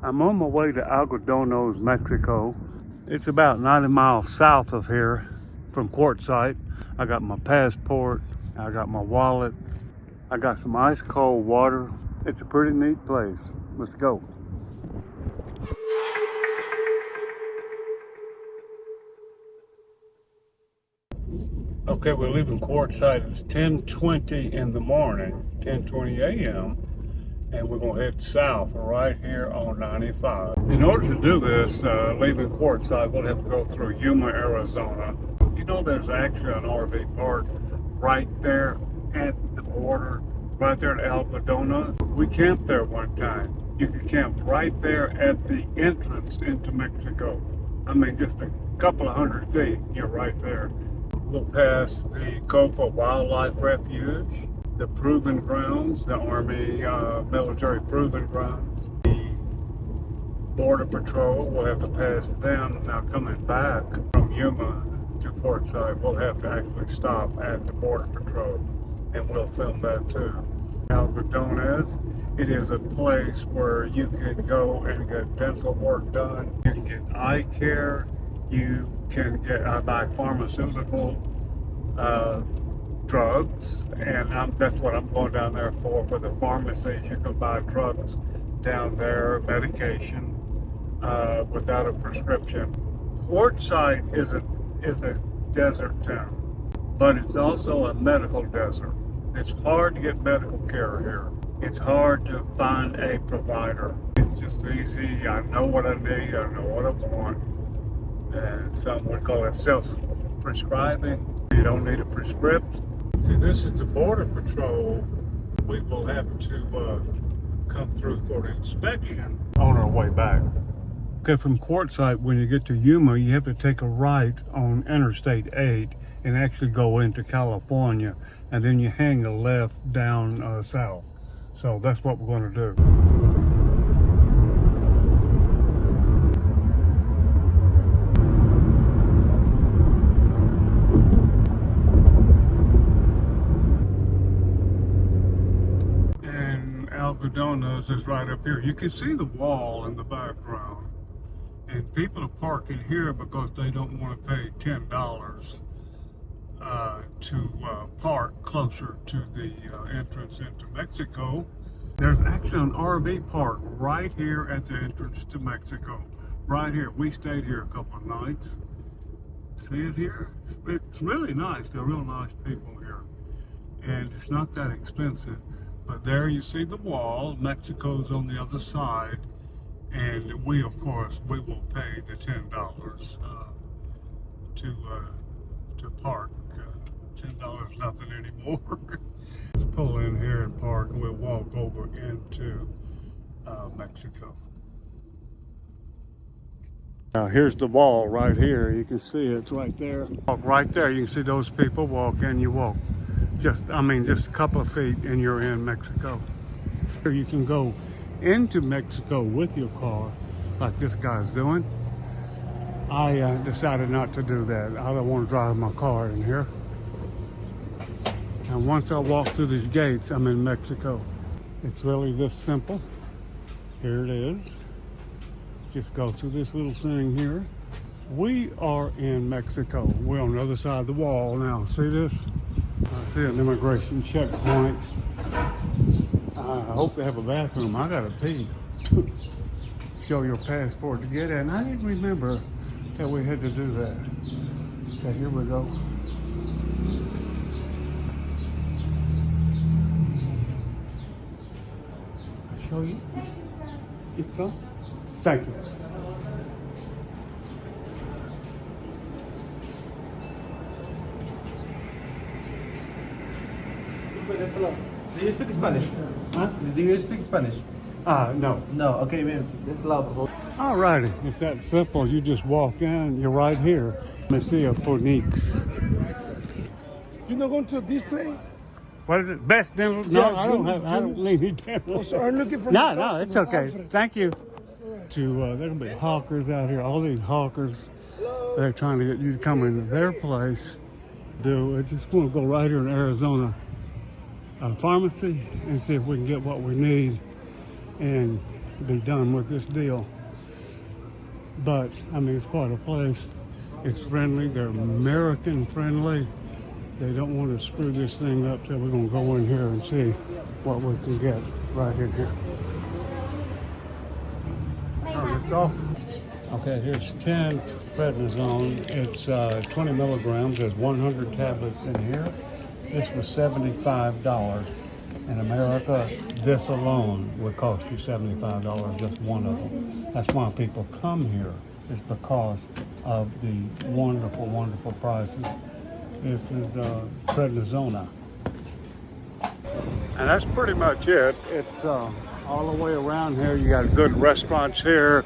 I'm on my way to Algodones, Mexico. It's about 90 miles south of here from Quartzsite. I got my passport, I got my wallet, I got some ice cold water. It's a pretty neat place. Let's go. Okay, we're leaving Quartzsite. It's 10:20 in the morning, 10:20 a.m. And we're gonna head south right here on 95. In order to do this, leaving Quartzsite, we'll have to go through Yuma, Arizona. You know, there's actually an RV park right there at the border, right there at Algodones. We camped there one time. You can camp right there at the entrance into Mexico. I mean, just a couple of 100 feet, you're right there. We'll pass the Cofa Wildlife Refuge, the Proving Grounds, the Army military Proving Grounds, the Border Patrol. We'll have to pass them. Now coming back from Yuma to Quartzsite, we'll have to actually stop at the Border Patrol, and we'll film that too. Algodones, it is a place where you can go and get dental work done. You can get eye care. You can get buy pharmaceutical drugs, and that's what I'm going down there for the pharmacies. You can buy drugs down there, medication, without a prescription. Quartzsite is a desert town, but it's also a medical desert. It's hard to get medical care here. It's hard to find a provider. It's just easy. I know what I need. I know what I want. And some would call it self-prescribing. You don't need a prescription. See, this is the Border Patrol. We will have to come through for the inspection on our way back. Okay, from Quartzsite, when you get to Yuma, you have to take a right on Interstate 8 and actually go into California, and then you hang a left down south. So that's what we're going to do. Algodones is right up here. You can see the wall in the background, and people are parking here because they don't want to pay $10 to park closer to the entrance into Mexico. There's actually an RV park right here at the entrance to Mexico. Right here. We stayed here a couple of nights. See it here? It's really nice. They're real nice people here, and it's not that expensive. But there you see the wall. Mexico's on the other side, and we, of course, we will pay the $10 to park. $10 nothing anymore. Let's pull in here and park, and we'll walk over into Mexico. Now here's the wall right here. You can see it's right there. Walk right there. You can see those people walk in. You walk. Just a couple of feet and you're in Mexico. You can go into Mexico with your car like this guy's doing. I decided not to do that. I don't want to drive my car in here. And once I walk through these gates, I'm in Mexico. It's really this simple. Here it is. Just go through this little thing here. We are in Mexico. We're on the other side of the wall now. See this? I see an immigration checkpoint. I hope they have a bathroom. I gotta pee. Show your passport to get in. I didn't remember that we had to do that. Okay, here we go. I'll show you. Just come. Thank you. Do you speak Spanish? Huh? Do you speak Spanish? No. No, okay, man. That's loud. Alrighty, it's that simple. You just walk in, you're right here. Monsieur Phoenix. You're not going to display? What is it? Best dental? No, Yeah, I don't need dental. Oh, so I'm looking for No, it's okay. Alfred. Thank you. There's gonna be hawkers out here. All these hawkers, they're trying to get you to come into their place. It's just gonna go right here in Arizona pharmacy and see if we can get what we need. And be done with this deal. But I mean, it's quite a place. It's friendly. They're American friendly. They don't want to screw this thing up, so we're gonna go in here and see what we can get right in here. Turn this off. Okay, here's 10 prednisone. It's 20 milligrams. There's 100 tablets in here. This was $75. In America, this alone would cost you $75, just one of them. That's why people come here, is because of the wonderful, wonderful prices. This is prednisone. And that's pretty much it. It's all the way around here. You got good restaurants here.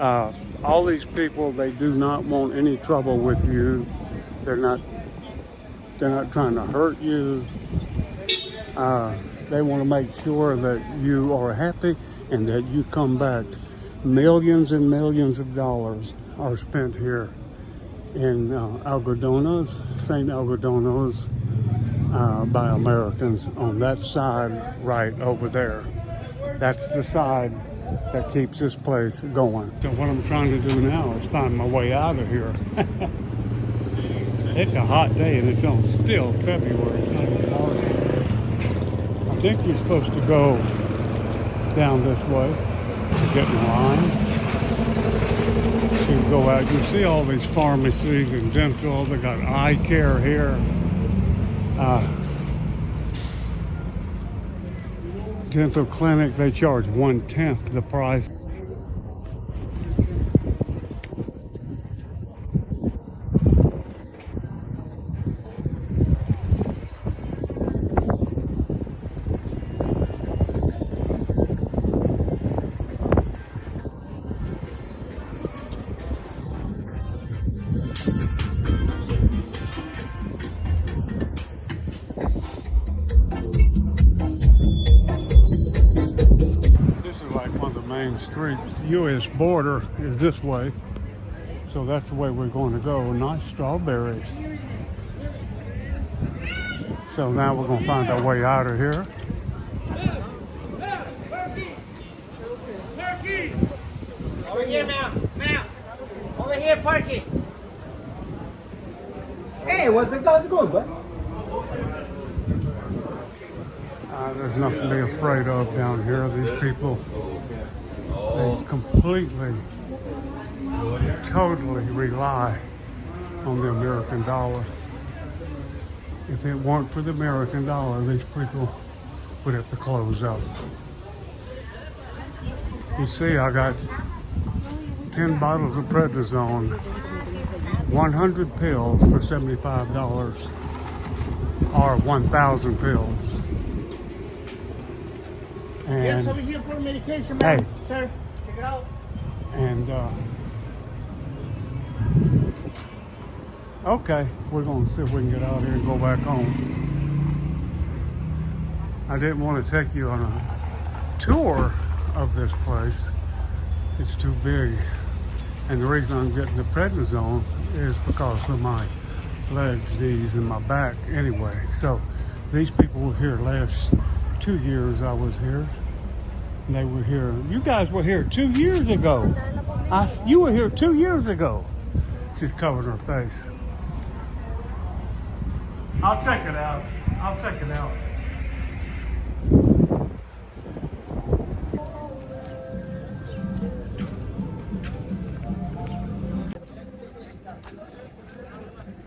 All these people, they do not want any trouble with you. They're not trying to hurt you. They want to make sure that you are happy and that you come back. Millions and millions of dollars are spent here in Algodones, St. Algodones, by Americans on that side right over there. That's the side that keeps this place going. So what I'm trying to do now is find my way out of here. It's a hot day and it's still February. It's not even March. I think you're supposed to go down this way to get in line. You go out, you see all these pharmacies and dental. They got eye care here. Dental clinic, they charge 1/10 the price. Main streets. The U.S. border is this way, so that's the way we're going to go. Nice strawberries. So now we're going to find our way out of here. Over here, ma'am. Ma'am. Over here, parking. Hey, what's it going good, bud? There's nothing to be afraid of down here. These people, they completely, totally rely on the American dollar. If it weren't for the American dollar, these people would have to close up. You see, I got 10 bottles of prednisone, 100 pills for $75, or 1,000 pills. And Yes, over here for medication, man. Hey. Sir, check it out. And okay, we're going to see if we can get out here and go back home. I didn't want to take you on a tour of this place. It's too big. And the reason I'm getting the prednisone is because of my legs, knees, and my back anyway. So these people were here last 2 years I was here. And they were here. You guys were here 2 years ago. You were here 2 years ago. She's covered her face. I'll check it out. I'll check it out.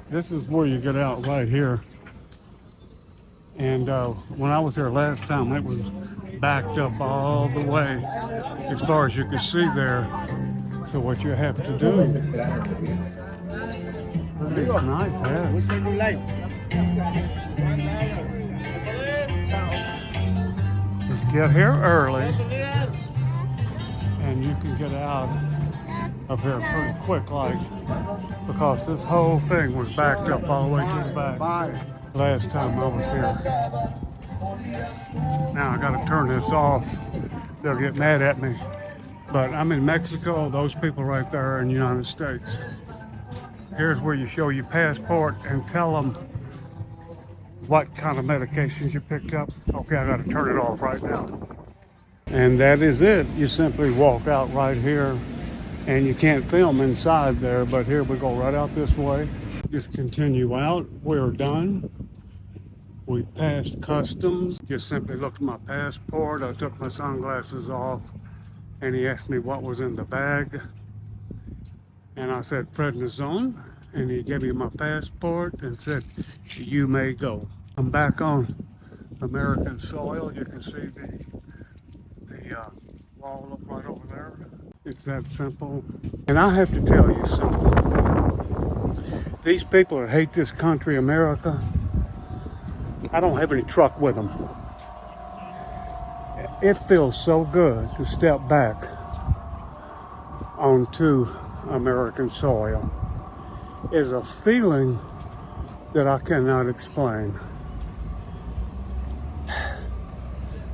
This is where you get out right here. And when I was here last time, it was backed up all the way as far as you could see there. So what you have to do, look at these nice hats. Which one do you like? Just get here early and you can get out of here pretty quick, like, because this whole thing was backed up all the way to the back last time I was here. Now I gotta turn this off. They'll get mad at me. But I'm in Mexico. Those people right there are in the United States. Here's where you show your passport and tell them what kind of medications you picked up. Okay, I gotta turn it off right now. And that is it. You simply walk out right here, and you can't film inside there, but here we go right out this way. Just continue out. We're done. We passed customs. Just simply looked at my passport. I took my sunglasses off, and he asked me what was in the bag. And I said prednisone, and he gave me my passport and said, you may go. I'm back on American soil. You can see the wall up right over there. It's that simple. And I have to tell you something. These people that hate this country, America, I don't have any truck with them. It feels so good to step back onto American soil. It's a feeling that I cannot explain.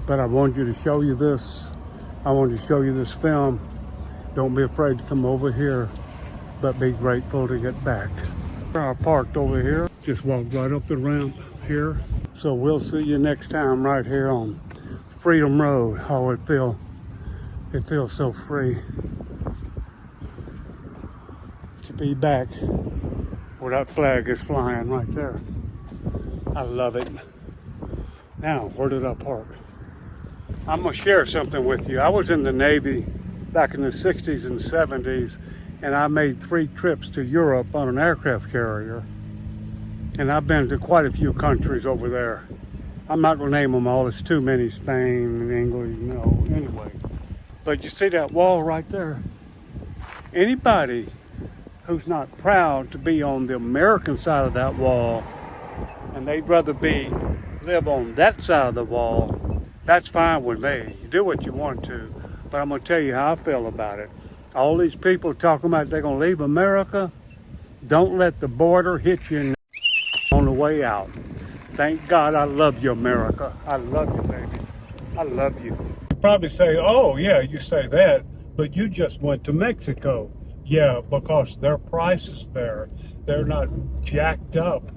But I wanted you to show you this. I wanted to show you this film. Don't be afraid to come over here, but be grateful to get back. I parked over here, just walked right up the ramp here. So we'll see you next time right here on Freedom Road. Oh, it feels so free to be back where that flag is flying right there. I love it. Now, where did I park? I'm gonna share something with you. I was in the Navy back in the 60s and 70s, and I made 3 trips to Europe on an aircraft carrier. And I've been to quite a few countries over there. I'm not gonna name them all, it's too many. Spain and England, you know, anyway. But you see that wall right there? Anybody who's not proud to be on the American side of that wall, and they'd rather live on that side of the wall, that's fine with me. You do what you want to, but I'm gonna tell you how I feel about it. All these people talking about they're gonna leave America, don't let the border hit you on the way out. Thank God I love you, America. I love you, baby. I love you. You probably say, oh yeah, you say that, but you just went to Mexico. Yeah, because their prices there, they're not jacked up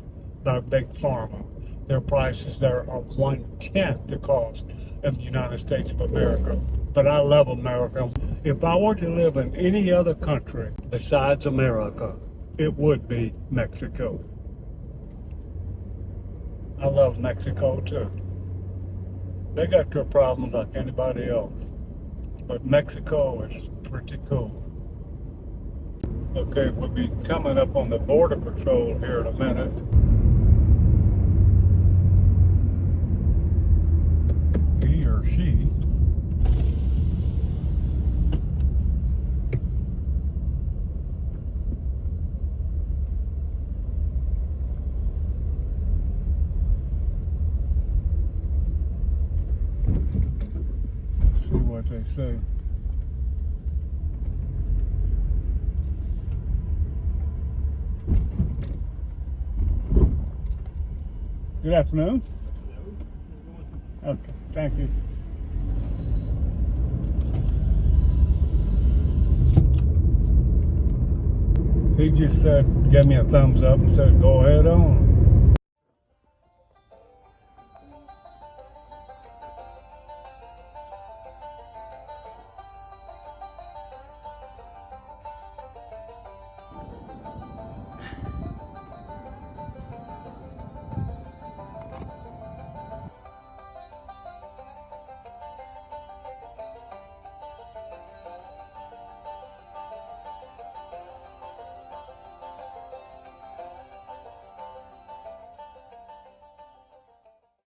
by Big Pharma. Their prices there are 1/10 the cost of the United States of America. But I love America. If I were to live in any other country besides America, it would be Mexico. I love Mexico too. They got their problems like anybody else. But Mexico is pretty cool. Okay, we'll be coming up on the Border Patrol here in a minute. He or she. See what they say. Good afternoon. Okay, thank you. He just said, gave me a thumbs up and said, go ahead on.